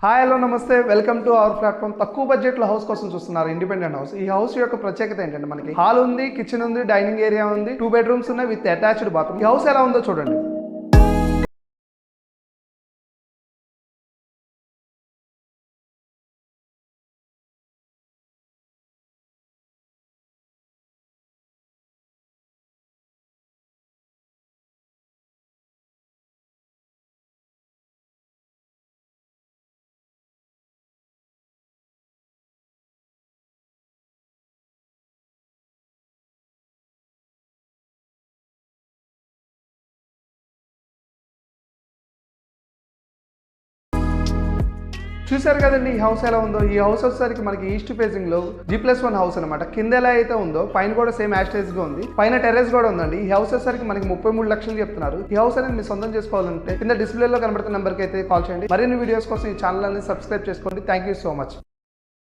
Hi hello నమస్తే, welcome to our platform. తక్కువ budget లో హౌస్ కోసం చూస్తున్నారు ఇండిపెండెంట్ హౌస్. ఈ హౌస్ యొక్క ప్రత్యేకత ఏంటంటే మనకి హాల్ ఉంది, కిచెన్ ఉంది, డైనింగ్ ఏరియా ఉంది, 2 బెడ్రూమ్స్ ఉన్నాయి విత్ అటాచ్డ్ బాత్రూమ్. ఈ హౌస్ ఎలా ఉందో చూడండి. చూసారు కదండి ఈ హౌస్ ఎలా ఉందో. ఈ హౌస్ వచ్చేసరికి మనకి ఈస్ట్ ఫేసింగ్ లో G+1 హౌస్ అనమాట. కింద ఎలా అయితే ఉందో పైన కూడా సేమ్ యాస్టేజ్ గా ఉంది, పైన టెర్రస్ కూడా ఉందండి. ఈ హౌస్ వచ్చేసరికి మనకి 33 లక్షలు చెప్తున్నారు. ఈ హౌస్ అనేది మీరు సొంతం చేసుకోవాలంటే కింద డిస్ప్లేలో కనబడుతున్న నెంబర్కి అయితే కాల్ చేయండి. మరిన్ని వీడియోస్ కోసం ఈ ఛానల్ అనేది సబ్స్క్రైబ్ చేసుకోండి. Thank you so much.